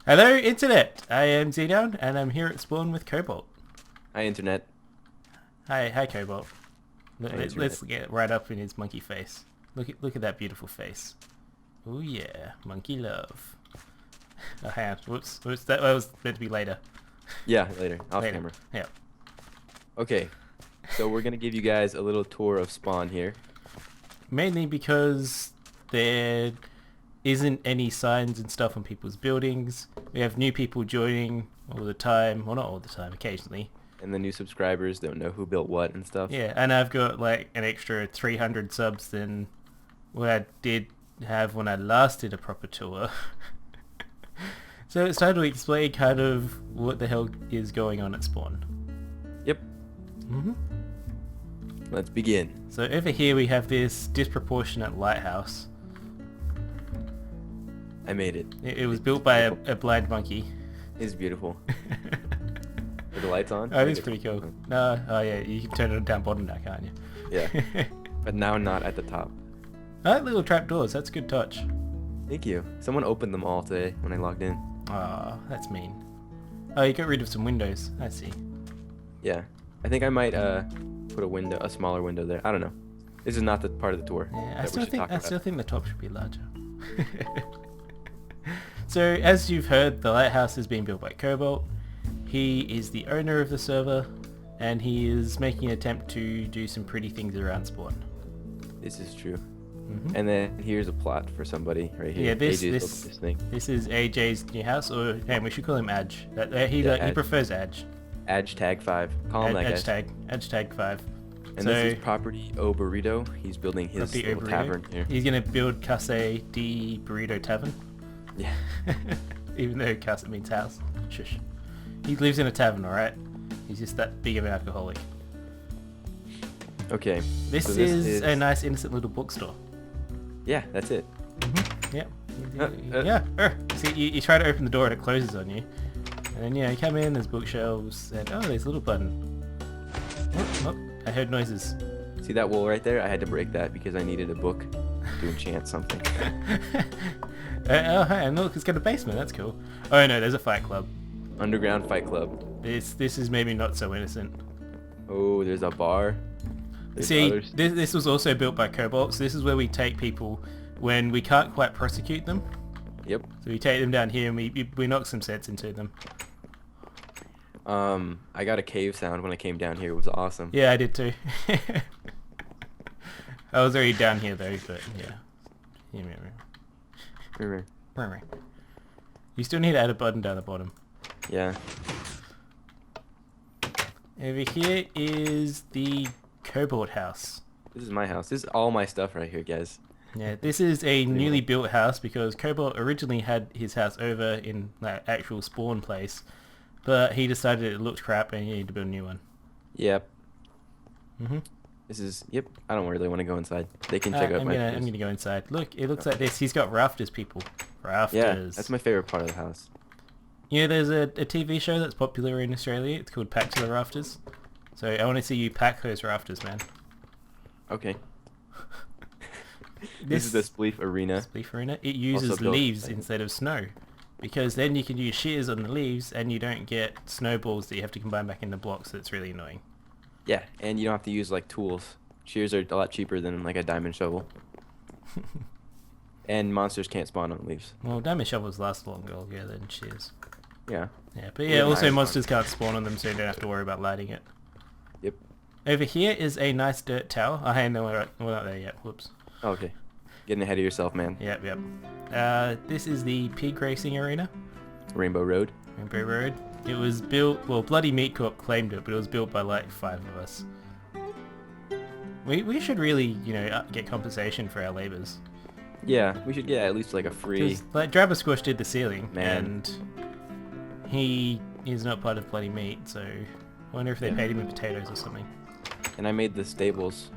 Hello, Internet! I am Xenoun, and I'm here at Spawn with Cobalt. Hi, Internet. Hi, Cobalt. Hi, Let's get right up in his monkey face. Look at that beautiful face. Oh yeah, monkey love. Oh, hang on. Whoops. That was meant to be later. Yeah, later. Off Later. camera. Yeah. Okay, so we're going to give you guys a little tour of Spawn here. Mainly because there isn't any signs and stuff on people's buildings. We have new people joining all the time. Well, not all the time, occasionally. And the new subscribers don't know who built what and stuff. Yeah, and I've got like an extra 300 subs than what I did have when I last did a proper tour. So it's time to explain kind of what the hell is going on at Spawn. Yep. Mm-hmm. Let's begin. So over here we have this disproportionate lighthouse. I made it. It was built by a blind monkey. It's beautiful. Are the lights on? Oh, it's pretty cool. No, oh yeah, you can turn it down bottom now, can't you? Yeah. But now not at the top. I like little trapdoors, that's a good touch. Thank you. Someone opened them all today when I logged in. Oh, that's mean. Oh, you got rid of some windows, I see. Yeah. I think I might put a smaller window there. I don't know. This is not the part of the tour. Yeah, that we should talk I about. still think the top should be larger. So, as you've heard, the lighthouse has been built by Cobalt. He is the owner of the server, and he is making an attempt to do some pretty things around Spawn. This is true. Mm-hmm. And then here's a plot for somebody right here. Yeah, AJ's built this thing. this is AJ's new house, or hey, we should call him Adge. He Adge. prefers Adge. Adge tag 5. Call him that, guys. Edge tag 5. And So- this is Property O Burrito. He's building his Property little Burrito. tavern here. He's gonna build Case de Burrito Tavern. Yeah. Even though Case means house. Shush. He lives in a tavern, alright? He's just that big of an alcoholic. Okay. This so is a nice innocent little bookstore. Yeah, that's it. Yep. Uh, Yeah. See, you try to open the door and it closes on you. And then, yeah, you come in, there's bookshelves, and oh, there's a little button. Oh, I heard noises. See that wall right there? I had to break that because I needed a book to enchant something. Oh, hey, and look, it's got a basement, that's cool. Oh no, there's a fight club. Underground Fight Club. This is maybe not so innocent. Oh, there's a bar. There's See, others. this was also built by Cobalt, so this is where we take people when we can't quite prosecute them. Yep. So we take them down here and we knock some sense into them. I got a cave sound when I came down here. It was awesome. Yeah, I did too. I was already down here though, but yeah. You still need to add a button down the bottom. Yeah. Over here is the Cobalt house. This is my house. This is all my stuff right here, guys. Yeah, this is a newly built house because Cobalt originally had his house over in that actual spawn place, but he decided it looked crap and he needed to build a new one. Yep. Mhm. This is, yep. I don't really want to go inside. They can check out my I'm gonna go inside. Look, it looks like this. He's got rafters, people. Rafters. Yeah, that's my favorite part of the house. You know, there's a TV show that's popular in Australia. It's called Pack to the Rafters. So I want to see you pack those rafters, man. Okay. This is the Spleef Arena. Spleef Arena. It uses Also built- leaves instead of snow. Because then you can use shears on the leaves and you don't get snowballs that you have to combine back into blocks. That's really annoying. Yeah, and you don't have to use like tools. Shears are a lot cheaper than like a diamond shovel. And monsters can't spawn on leaves. Well, diamond shovels last longer than shears. Yeah. Yeah, but Yeah, yeah, also nice monsters can't spawn on them, so you don't have to worry about lighting it. Yep. Over here is a nice dirt tower. Oh, hey, no, we're not there yet. Whoops. Oh, okay. Getting ahead of yourself, man. Yep. This is the pig racing arena. Rainbow Road. Rainbow Road. It was built, well, Bloody Meat Corp claimed it, but it was built by like 5 of us. We should really, you know, get compensation for our labours. Yeah, we should get at least like a free... 'Cause, like, Drabber Squash did the ceiling, Man. and he is not part of Bloody Meat, so I wonder if they paid him in potatoes or something. And I made the stables.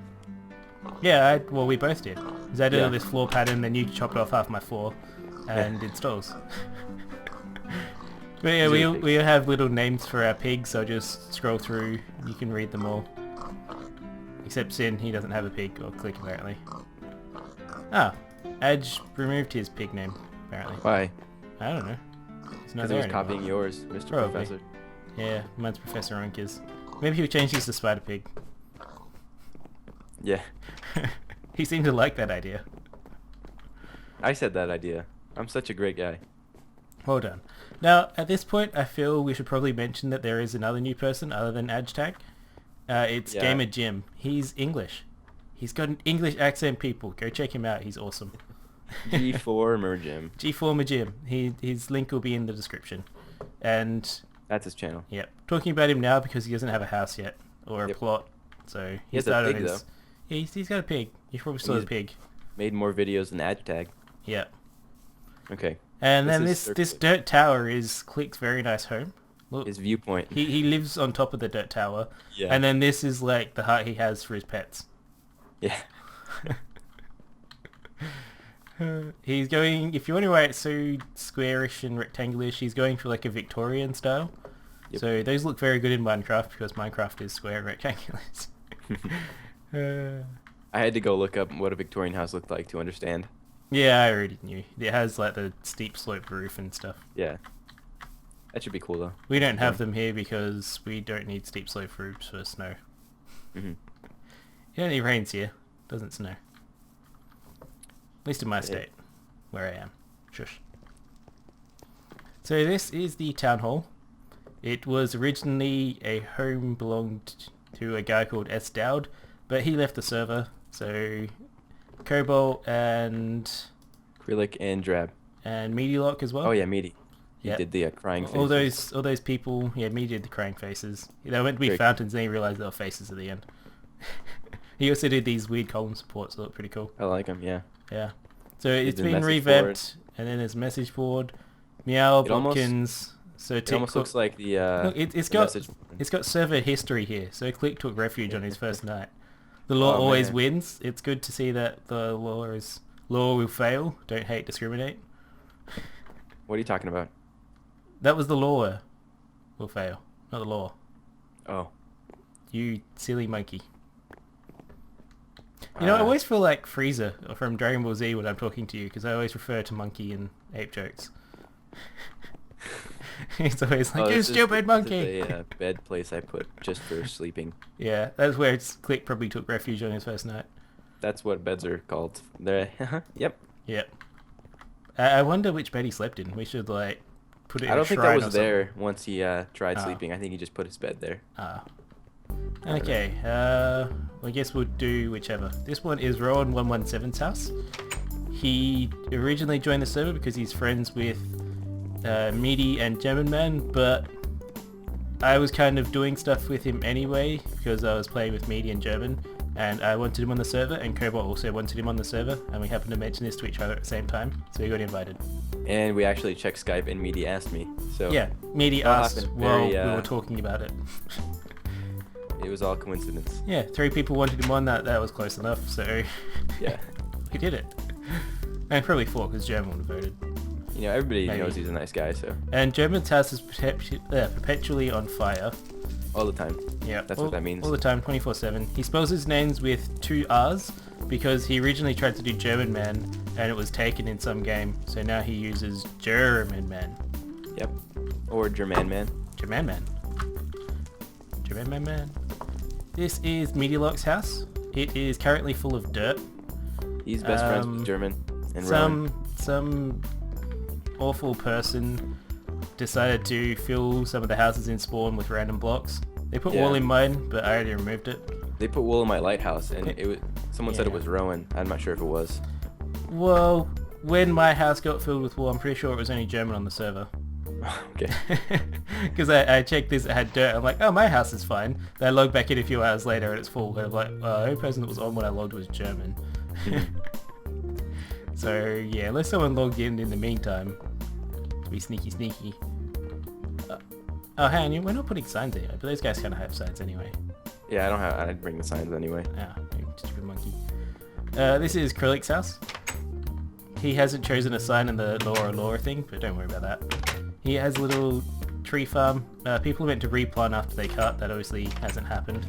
Yeah, well, we both did. 'Cause I did Yeah. all this floor pattern, then you chopped off half my floor and did stalls. But yeah, we have little names for our pigs, so just scroll through, you can read them all. Except Sin, he doesn't have a pig, or Click apparently. Ah, Edge removed his pig name, apparently. Why? I don't know. It's not Because it there was anymore. copying yours, Mr. Probably. Professor. Yeah, mine's Professor Unkers. Maybe he'll change this to Spider Pig. Yeah, He seemed to like that idea. I said that idea. I'm such a great guy. Well done. Now, at this point, I feel we should probably mention that there is another new person other than Adgetag. It's Yeah. Gamer Jim. He's English. He's got an English accent, people. Go check him out. He's awesome. G4 Mergim. G4 Jim. His link will be in the description. And, That's his channel. yep. Talking about him now because he doesn't have a house yet. Or a Yep. plot. So, He has a started pig, his... though. Yeah, he's got a pig. He's probably still a He's- pig. Made more videos than Adgetag. Yeah. Okay. And This then is this circular. dirt tower is Click's very nice home. Look, His viewpoint. he lives on top of the dirt tower. Yeah. And then this is like the hut he has for his pets. Yeah. He's going, if you wonder why it's so squarish and rectangular, he's going for like a Victorian style. Yep. So those look very good in Minecraft because Minecraft is square and rectangular. I had to go look up what a Victorian house looked like to understand. Yeah, I already knew. It has like the steep slope roof and stuff. Yeah. That should be cool though. We don't have Okay. them here because we don't need steep slope roofs for snow. Hmm. It only rains here. Doesn't snow. At least in my Yeah. state, where I am. Shush. So this is the town hall. It was originally a home belonged to a guy called S. Dowd, but he left the server. So Cobalt and Acrylic and drab. Medialock as well. Oh yeah, Meaty. He Yep. did the crying face. All those people, yeah, me did the crying faces. They were meant to be Great. fountains, then he realised they were faces at the end. He also did these weird column supports that look pretty cool. I like him. Yeah. Yeah. So it's the been message revamped, and then there's message board, Meow, It almost- Bopkins. So It almost looks like the. Look, it's the got message. it's got server history here. So Click took refuge on his first night. The law Oh, always man. wins. It's good to see that the law will fail. Don't hate, discriminate. What are you talking about? That was the law will fail, not the law. Oh. You silly monkey. You know, I always feel like Frieza from Dragon Ball Z when I'm talking to you, because I always refer to monkey in ape jokes. It's always like, you this is- stupid monkey! This is a bed place I put just for sleeping. Yeah, that's where Click probably took refuge on his first night. That's what beds are called. They're, yep. Yep. I wonder which bed he slept in. We should, like, put it in I a don't think that shrine was or something. there once he tried Oh. sleeping. I think he just put his bed there. Ah. Okay, well, I guess we'll do whichever. This one is Rowan117's house. He originally joined the server because he's friends with Meaty and German Man, but I was kind of doing stuff with him anyway because I was playing with Meaty and German, and I wanted him on the server, and Cobalt also wanted him on the server, and we happened to mention this to each other at the same time, so we got invited. And we actually checked Skype and Meaty asked me. So Yeah, Meaty all asked happened while very, we were talking about it. it was all coincidence. Yeah, 3 people wanted him on, that was close enough, so Yeah. we did it. And probably 4 because German would have voted. You know, everybody Maybe. knows he's a nice guy, so And German's house is perpetually on fire. all the time. Yeah, That's what that means. All the time, 24/7. He spells his names with 2 R's because he originally tried to do German Man and it was taken in some game. So now he uses German Man. Yep. Or German man. German Man. German Man. This is Medialock's house. It is currently full of dirt. He's best friends with German and Rowan. Some awful person decided to fill some of the houses in spawn with random blocks. They put Yeah. wall in mine, but I already removed it. They put wool in my lighthouse, and it was. Someone said it Yeah. was Rowan. I'm not sure if it was. Well, when my house got filled with wool, I'm pretty sure it was only German on the server. Okay. Because I checked this, it had dirt. I'm like, oh, my house is fine. Then I logged back in a few hours later and it's full. And I'm like, well, the only person that was on when I logged was German. So yeah, unless someone logged in the meantime, to be sneaky. Oh, hang on, we're not putting signs anyway, but those guys kind of have signs anyway. Yeah, I don't have. I'd bring the signs anyway. Ah, you stupid monkey. This is Kryllik's house. He hasn't chosen a sign in the Laura thing, but don't worry about that. He has a little tree farm. People are meant to replant after they cut. That obviously hasn't happened.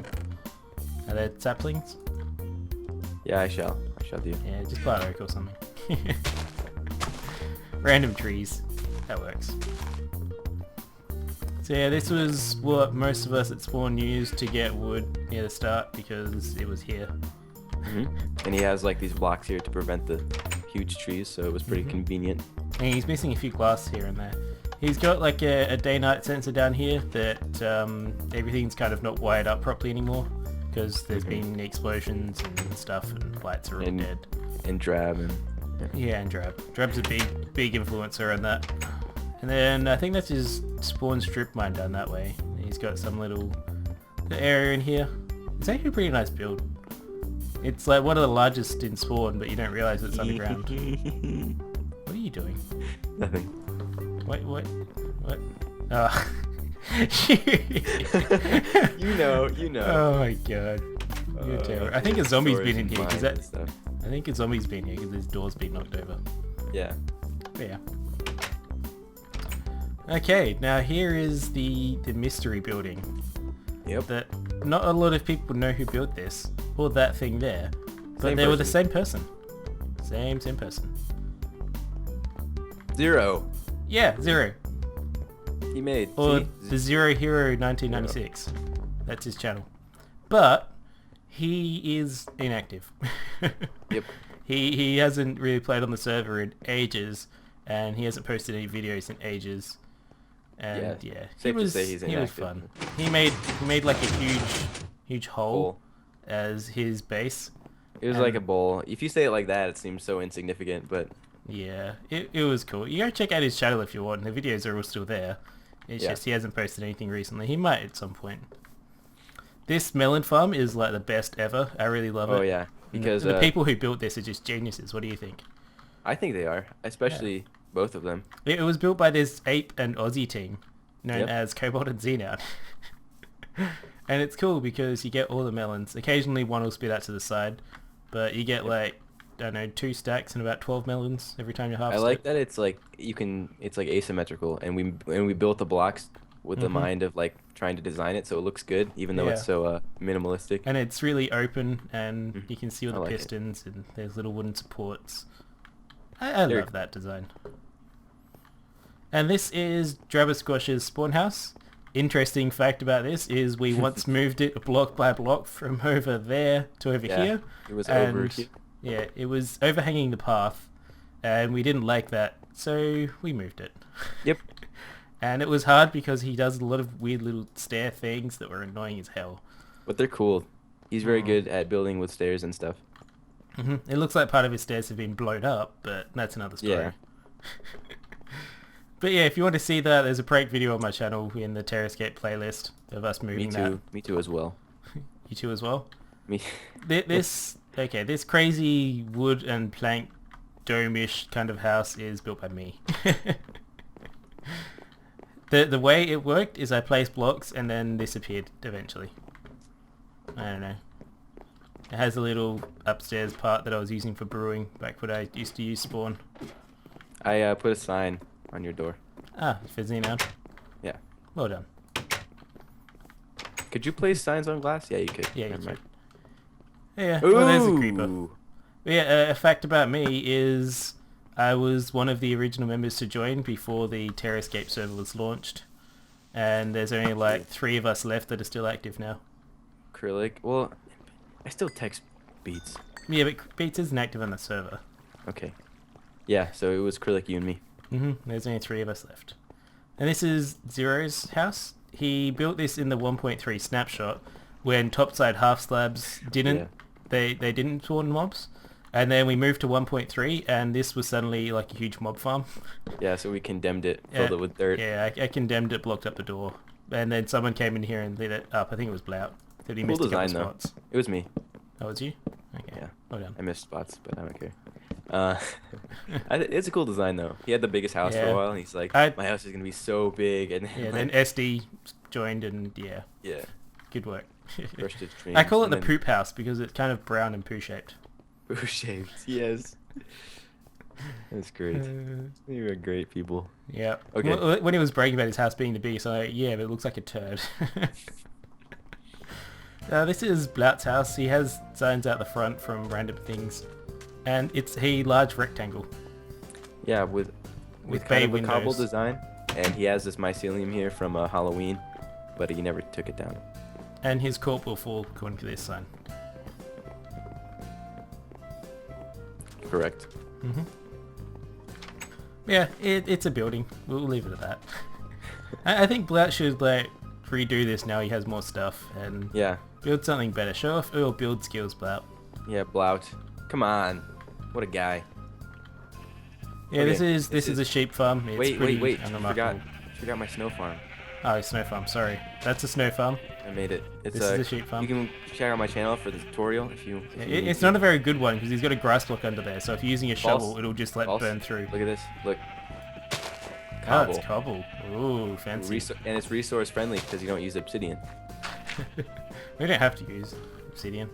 Are there saplings? Yeah, I shall do. Yeah, just plant oak or something. Random trees. That works. So yeah, this was what most of us at spawn used to get wood near the start because it was here. And he has like these blocks here to prevent the huge trees, so it was pretty convenient. And he's missing a few glass here and there. He's got like a day-night sensor down here that everything's kind of not wired up properly anymore because there's been explosions and stuff and lights are all dead. And Drab and... Yeah, and Drab. Drab's a big influencer on that. And then I think that's his spawn strip mine down that way. He's got some little area in here. It's actually a pretty nice build. It's like one of the largest in spawn, but you don't realize it's underground. What are you doing? Nothing. Wait, what? Oh. You know. Oh my god. You're terrible. I think a zombie's been in here because I think a zombie's been here because his door's been knocked over. Yeah. But yeah. Okay, now here is the mystery building. Yep. That not a lot of people know who built this or that thing there, but Same they were the person. same person. Same person. Zero. Yeah, Zero. He made. Or See? the Zero Hero 1996. That's his channel. But he is inactive. Yep. He hasn't really played on the server in ages, and he hasn't posted any videos in ages. And yeah, Safe to say he's he was inactive. fun. He made like a huge hole Bowl. as his base. It was like a bowl. If you say it like that, it seems so insignificant, but Yeah, it was cool. You go check out his channel if you want. The videos are all still there. It's just he hasn't posted anything recently. He might at some point. This melon farm is like the best ever. I really love it. oh yeah, And because the people who built this are just geniuses. What do you think? I think they are, especially both of them. It was built by this Ape and Aussie team known Yep. as Cobalt and Xenoun. And it's cool because you get all the melons. Occasionally one will spit out to the side, but you get like, I don't know, 2 stacks and about 12 melons every time you harvest I like it. that it's like it's like asymmetrical, and we built the blocks with the mind of like trying to design it so it looks good, even though it's so minimalistic. And it's really open, and you can see all the I like it. pistons, and there's little wooden supports. I Very love that design. And this is Drabasquash's spawn house. Interesting fact about this is we once moved it block by block from over there to over Yeah, here. it was and over here. Yeah, it was overhanging the path, and we didn't like that, so we moved it. Yep. And it was hard because he does a lot of weird little stair things that were annoying as hell. But they're cool. He's very good at building with stairs and stuff. It looks like part of his stairs have been blown up, but that's another story. Yeah. But yeah, if you want to see that, there's a prank video on my channel in the Terrascape playlist of us moving Me that. too. Me too as well. You too as well? Me. This crazy wood and plank dome-ish kind of house is built by me. The way it worked is I placed blocks and then this appeared eventually. I don't know. It has a little upstairs part that I was using for brewing back when I used to use spawn. I put a sign on your door. Ah, for Xenoun. Yeah. Well done. Could you place signs on glass? Yeah, you could. Yeah, you Never mind. Yeah, well, there's a creeper. Ooh. But yeah, a fact about me is I was one of the original members to join before the Terrascape server was launched. And there's only like 3 of us left that are still active now. Acrylic. Well, I still text Beats. Yeah, but Beats isn't active on the server. Okay. Yeah, so it was Acrylic, you and me. There's only 3 of us left. And this is Zero's house. He built this in the 1.3 snapshot when topside half slabs didn't. They didn't spawn mobs. And then we moved to 1.3 and this was suddenly like a huge mob farm. Yeah, so we condemned it, filled it with dirt. Yeah, I condemned it, blocked up the door. And then someone came in here and lit it up. I think it was Blout. Said he Cool missed a couple design, though. spots. It was me. Oh, it was you? Okay. Yeah. Well done. I missed spots, but I don't care. It's a cool design, though. He had the biggest house for Yeah. a while, and he's like, I- my house is going to be so big. And Yeah, then like, SD joined and yeah, yeah, good work. brushed his dreams. I call it and the then poop house because it's kind of brown and poo-shaped. Poo shaped, yes. That's great. You are great people. Yeah. Okay. When he was bragging about his house being the biggest, I yeah, but it looks like a turd. This is Blout's house. He has signs out the front from random things. And it's a large rectangle. Yeah, with With kind bay of a cobble windows. design. And he has this mycelium here from Halloween, but he never took it down. And his corp will fall according to this sign. Correct. Mm-hmm. Yeah, it's a building. We'll leave it at that. I think Blout should like redo this now he has more stuff and Yeah. build something better. Show off your build skills, Blout. Yeah, Blout. Come on. What a guy. Yeah, Okay, this is a sheep farm. It's wait, pretty wait. unremarkable. Forgot my snow farm. Oh, snow farm. Sorry, that's a snow farm. I made it. It's This is a sheep farm. You can check out my channel for the tutorial if you. It's not a very good one because he's got a grass block under there. So if you're using a shovel, it'll just like burn through. Look at this. Look. Oh, it's cobble. Ooh, fancy. And it's resource friendly because you don't use obsidian. We don't have to use obsidian.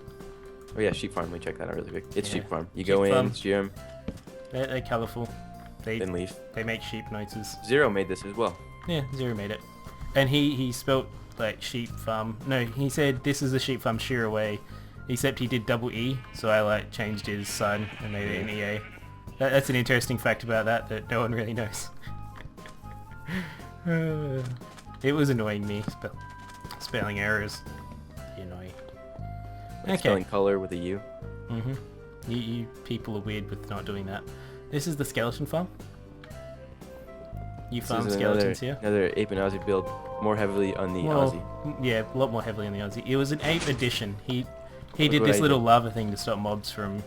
Oh yeah, sheep farm. Let me check that out really quick. It's Yeah. sheep farm. You Sheep go farm. in, shear them, They're colourful. then leave. They make sheep noises. Zero made this as well. Yeah, Zero made it. And he spelt like sheep farm. No, he said this is a sheep farm shear away. Except he did double E, so I like changed his sign and made it an EA. That's an interesting fact about that no one really knows. It was annoying me. Spelling errors. Annoying. Like spelling color with a U. Mm-hmm. You people are weird with not doing that. This is the skeleton farm. You farm skeletons here? Another ape and Aussie build, more heavily on the Aussie. Yeah, a lot more heavily on the Aussie. It was an ape edition. He Look did what this I little did. lava thing to stop mobs from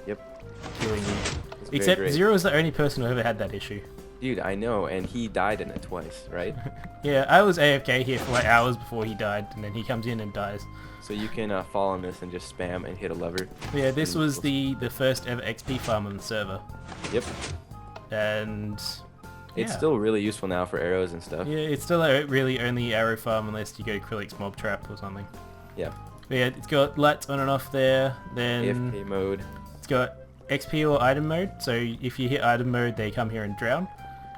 killing you. It's very Except great. Zero is the only person who ever had that issue. Dude, I know, and he died in it twice, right? Yeah, I was AFK here for like hours before he died, and then he comes in and dies. So you can fall on this and just spam and hit a lever. Yeah, this and was the first ever XP farm on the server. Yep. And It's yeah. still really useful now for arrows and stuff. Yeah, it's still a really only arrow farm unless you go Krillix mob trap or something. Yeah. But yeah, it's got lights on and off there. Then AFK mode. it's got XP or item mode. So if you hit item mode, they come here and drown.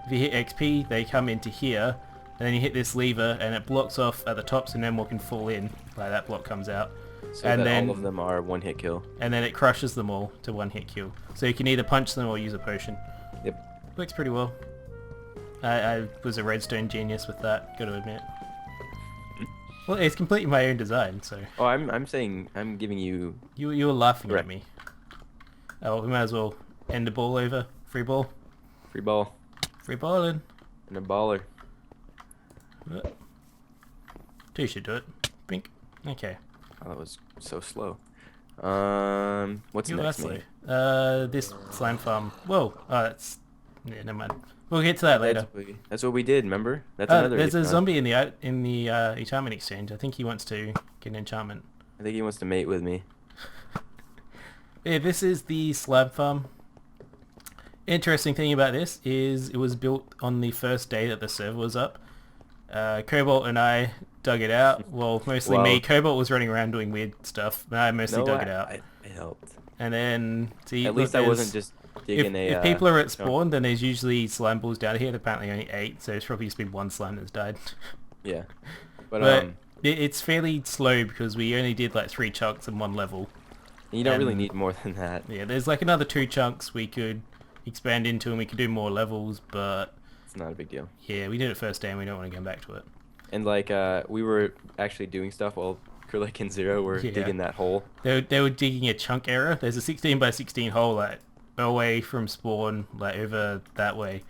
If you hit XP, they come into here. And then you hit this lever and it blocks off at the top so no more can fall in. Like that block comes out. So and that then, all of them are one hit kill. And then it crushes them all to one hit kill. So you can either punch them or use a potion. Yep. Works pretty well. I was a redstone genius with that, gotta admit. Well, it's completely my own design, so... Oh, I'm saying, I'm giving you... You were laughing Correct. at me. Oh, we might as well end the ball over. Free ball. Free ball. Free balling. And a baller. Two should do it. Bink. Okay. Oh, that was so slow. What's You are next, slow. mate? This slime farm. Whoa. Oh, that's... Yeah, never mind. We'll get to that later. That's what we did, remember? That's another there's a ape zombie in the enchantment exchange. I think he wants to get an enchantment. I think he wants to mate with me. Yeah, this is the slab farm. Interesting thing about this is it was built on the first day that the server was up. Cobalt and I dug it out. Well, mostly me. Cobalt was running around doing weird stuff, but I mostly dug it out. I helped. And then, see, At least I wasn't just digging if people are at spawn, then there's usually slime balls down here. There's apparently only 8, so it's probably just been one slime that's died. Yeah. But it's fairly slow because we only did like 3 chunks in one level. You don't really need more than that. Yeah, there's like another 2 chunks we could expand into and we could do more levels, but... It's not a big deal. Yeah, we did it first day and we don't want to go back to it. And like, we were actually doing stuff while Krillek and Zero were digging that hole. They were digging a chunk area. There's a 16 by 16 hole like away from spawn, like over that way.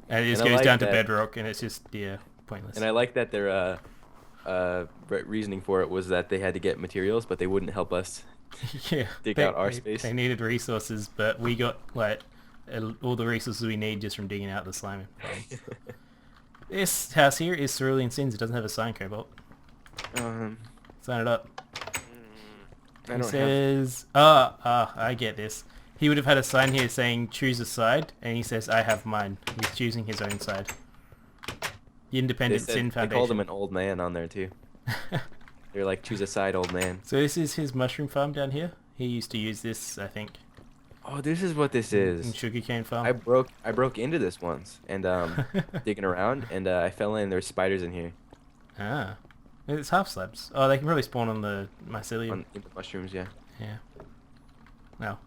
And it just goes down to bedrock and it's just, yeah, pointless. And I like that their reasoning for it was that they had to get materials, but they wouldn't help us dig out our space. They needed resources, but we got like all the resources we need just from digging out the slime. This house here is Cerulean Sins. It doesn't have a sign, Cobalt. Sign it up. It says, I get this. He would have had a sign here saying choose a side, and he says I have mine. He's choosing his own side. The Independent Sin Foundation. They called him an old man on there too. They're like, choose a side, old man. So this is his mushroom farm down here. He used to use this, I think. Oh, this is what this is. In sugarcane farm. I broke into this once and digging around, and I fell in. There's spiders in here. Ah, it's half slabs. Oh, they can probably spawn on the mycelium. In the mushrooms, yeah. Yeah. Well,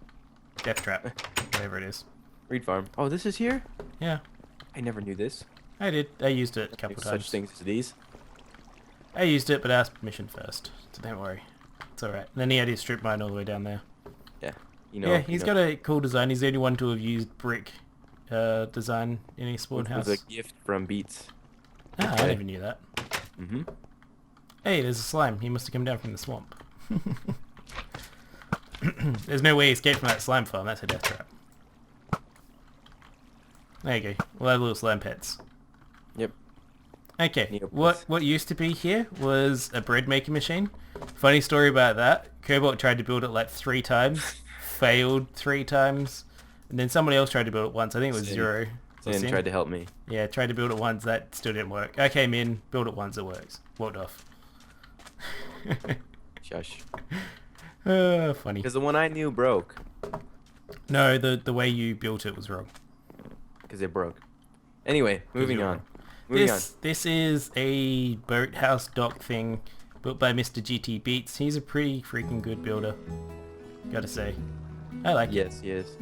death trap, whatever it is. Reed farm. Oh, this is here? Yeah. I never knew this. I did. I used it a couple Such times. things as these. I used it, but I asked permission first, so don't worry. It's alright. Then he had his strip mine all the way down there. Yeah. Yeah, he's got a cool design. He's the only one to have used brick design in his spawn house. With a gift from Beats. Ah, I never knew that. Mm-hmm. Hey, there's a slime. He must have come down from the swamp. There's no way he escaped from that slime farm. That's a death trap. There you go. We'll have little slime pets. Yep. Okay, what used to be here was a bread making machine. Funny story about that. Cobalt tried to build it like 3 times, failed 3 times, and then somebody else tried to build it once. I think it was Zero. Sin tried to help me. Yeah, tried to build it once. That still didn't work. I came in, built it once, it works. Walked off. Shush. Funny. Because the one I knew broke. No, the way you built it was wrong. Because it broke. Anyway, moving on. This is a boathouse dock thing built by Mr. GT Beats. He's a pretty freaking good builder. Gotta say. I like it. Yes, he is.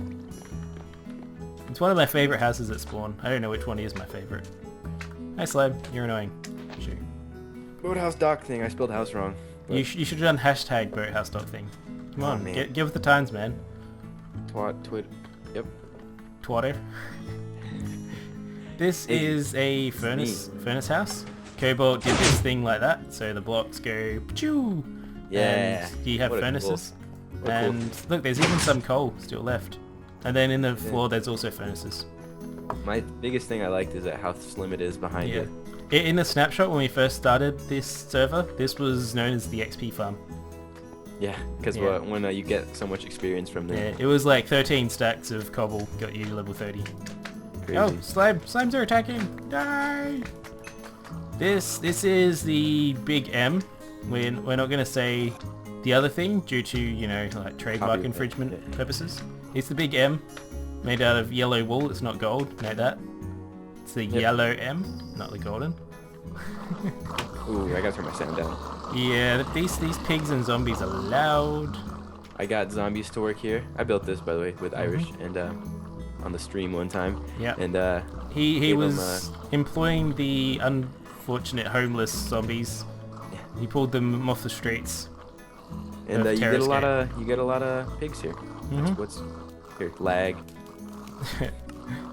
It's one of my favorite houses at spawn. I don't know which one is my favorite. Hi Slime, you're annoying. Sure. Boathouse dock thing. I spelled house wrong. You should have done hashtag boathouse dock thing. Come on, give it the times, man. Twit. Yep. Twatter. This is a furnace house. Cobalt did this thing like that, so the blocks go pachoo. Yeah. And you have furnaces. And look, there's even some coal still left. And then in the floor there's also furnaces. My biggest thing I liked is how slim it is behind it. In the snapshot when we first started this server, this was known as the XP farm. Yeah, because when you get so much experience from there. Yeah, it was like 13 stacks of cobble got you to level 30. Crazy. Oh, slimes are attacking! Die! This is the big M. We're not gonna say the other thing due to, you know, like trademark infringement purposes. It's the big M, made out of yellow wool. It's not gold. Know that. It's the yellow M, not the golden. Ooh, I gotta turn my sound down. Yeah, these pigs and zombies are loud. I got zombies to work here. I built this, by the way, with Irish and on the stream one time. Yeah. And he was employing the unfortunate homeless zombies. Yeah. He pulled them off the streets. And you get a lot of pigs here. Mm-hmm. What's here? Lag.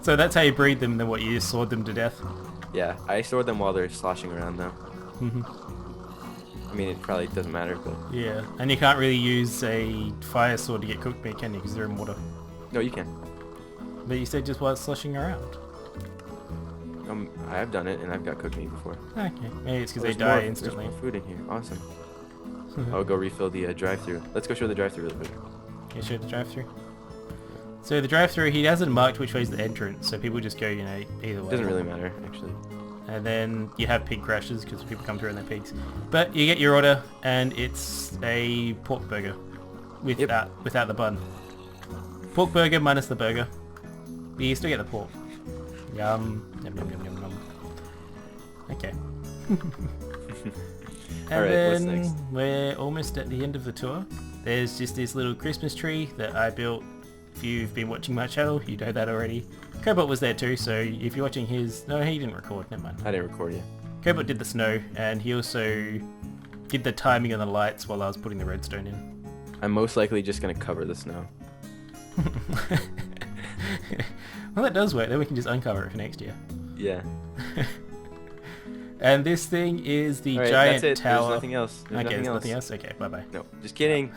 So that's how you breed them. Then what? You just sword them to death. Yeah, I stored them while they're sloshing around though. Mm-hmm. I mean, it probably doesn't matter, but... Yeah, and you can't really use a fire sword to get cooked meat, can you? Because they're in water. No, you can. But you said just while it's sloshing around. I have done it, and I've got cooked meat before. Okay, maybe it's because they die instantly. There's more food in here. Awesome. I'll go refill the drive-thru. Let's go show the drive-thru real quick. You show the drive-thru. So the drive-thru, he hasn't marked which way is the entrance, so people just go, you know, either way. It doesn't really matter, actually. And then you have pig crashes because people come through in their pigs. But you get your order, and it's a pork burger without the bun. Pork burger minus the burger. But you still get the pork. Yum. Yum, yum, yum, yum, yum. Okay. And Alright, what's then next? we're almost at the end of the tour. There's just this little Christmas tree that I built. If you've been watching my channel, you know that already. Cobalt was there too, so if you're watching his... No, he didn't record, never mind. I didn't record you. Cobalt did the snow, and he also did the timing on the lights while I was putting the redstone in. I'm most likely just going to cover the snow. Well, that does work, then we can just uncover it for next year. Yeah. And this thing is the Alright, giant that's it. tower. There's nothing else. There's nothing else? Okay, bye-bye. No, just kidding.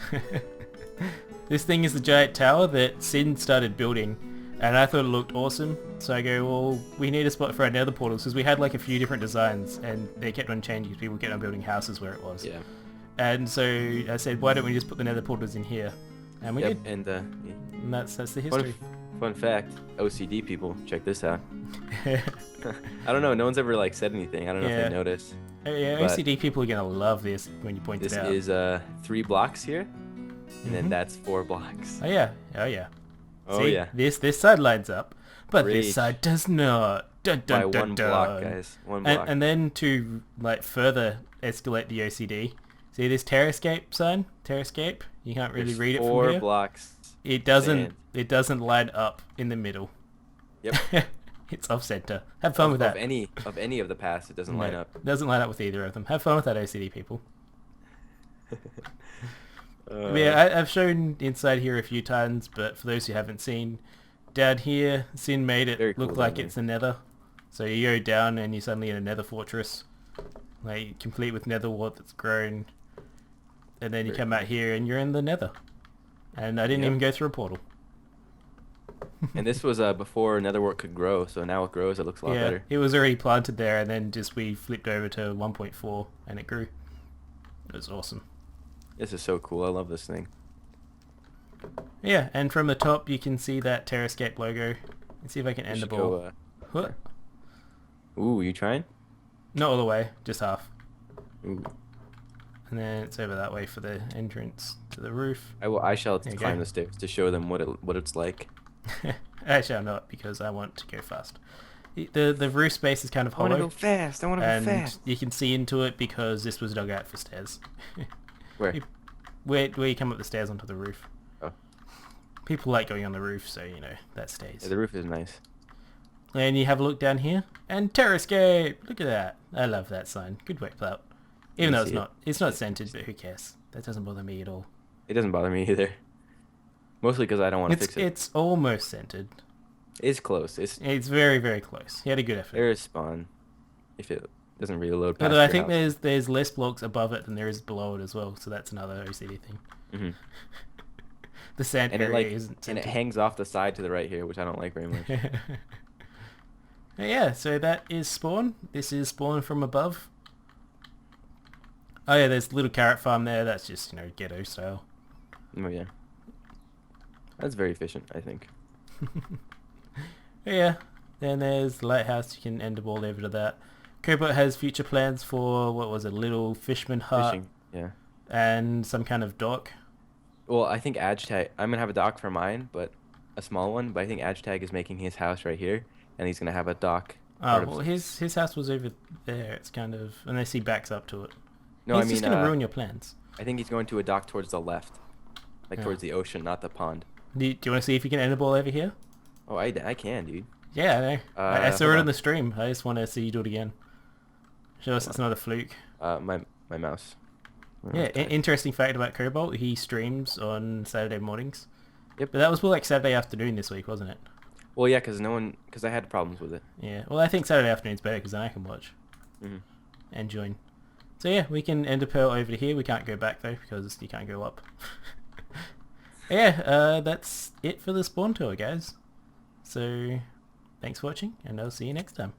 This thing is the giant tower that Sin started building, and I thought it looked awesome. So I go, well, we need a spot for our nether portals, because we had like a few different designs, and they kept on changing because people kept on building houses where it was. Yeah. And so I said, why don't we just put the nether portals in here? And we did. And that's the history. Fun fact, OCD people, check this out. I don't know, no one's ever like said anything. I don't know if they noticed. Yeah, OCD people are gonna love this when you point it out. This is 3 blocks here, and then that's 4 blocks. Oh yeah, oh yeah. Oh See, yeah. This side lines up, but this side does not. Dun, dun, By dun, 1 dun. block, guys. 1 block. And then to like further escalate the OCD, see this Terrascape sign? Terrascape? You can't really read it from here. 4 blocks. It doesn't line up in the middle. Yep. It's off center. Have fun with Of that. any of the paths, it doesn't line up. Doesn't line up with either of them. Have fun with that, OCD people. Uh, Yeah, I've shown inside here a few times, but for those who haven't seen, down here, Sin made Very it cool look down like there. it's the Nether. So you go down and you're suddenly in a Nether fortress, like complete with Nether wart that's grown, and then you Very come out here and you're in the Nether. And I didn't Yep. even go through a portal. And this was before Netherwart could grow, so now it grows. It looks a lot Yeah, better. it was already planted there, and then just we flipped over to 1.4 and it grew. It was awesome. This is so cool. I love this thing. Yeah, and from the top you can see that Terrascape logo. Let's see if I can We end the should ball. go, What? Ooh, you trying? Not all the way, just half. Ooh. And then it's over that way for the entrance to the roof. I shall There you climb go. the stairs to show them what it's like. I shall not, because I want to go fast. The roof space is kind of hollow. fast. I want And you can see into it because this was dug out for stairs. Where? Where you come up the stairs onto the roof. Oh. People like going on the roof, so you know that stays. Yeah, the roof is nice. And you have a look down here, and Terrascape. Look at that. I love that sign. Good work, Clout. Even You though see it's not scented, but who cares? That doesn't bother me at all. It doesn't bother me either. Mostly because I don't want to fix it. It's almost scented. It's close. It's very, very close. He had a good effort. There is spawn. If it doesn't really load past Although I your think house. there's less blocks above it than there is below it as well, so that's another OCD thing. hmm The sand And it area like isn't and it scented. hangs off the side to the right here, which I don't like very much. Yeah, so that is spawn. This is spawn from above. Oh yeah, there's a little carrot farm there. That's just, you know, ghetto style. Oh yeah. That's very efficient, I think. Yeah, then there's the lighthouse. You can end the ball over to that. Cobalt has future plans for, what was it, a little fishman hut Fishing. Yeah. and some kind of dock. Well, I think Agtag. I'm gonna have a dock for mine, but a small one. But I think Agtag is making his house right here, and he's gonna have a dock. Oh, part of- well, his house was over there. It's kind of, unless he backs up to it. No, He's I mean, just going to ruin your plans. I think he's going to a dock towards the left, like Yeah. towards the ocean, not the pond. Do you want to see if you can end the ball over here? Oh, I can, dude. Yeah, I know. I saw hold it on. on the stream. I just want to see you do it again. Show us it's not a fluke. My mouse. Yeah, Okay. interesting fact about Cobalt, he streams on Saturday mornings. Yep. But that was more like Saturday afternoon this week, wasn't it? Well, yeah, because I had problems with it. Yeah, well I think Saturday afternoon's better because then I can watch hmm and join. So yeah, we can end a pearl over here. We can't go back though because you can't go up. Yeah, that's it for the spawn tour, guys. So thanks for watching and I'll see you next time.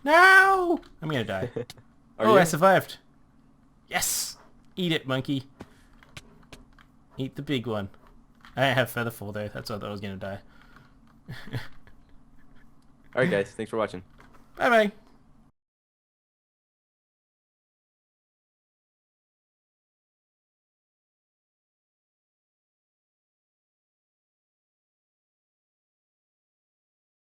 No! I'm gonna die. Are I you? survived. Yes! Eat it, monkey. Eat the big one. I don't have featherfall though, that's why I thought I was gonna die. Alright, guys. Thanks for watching. Bye bye!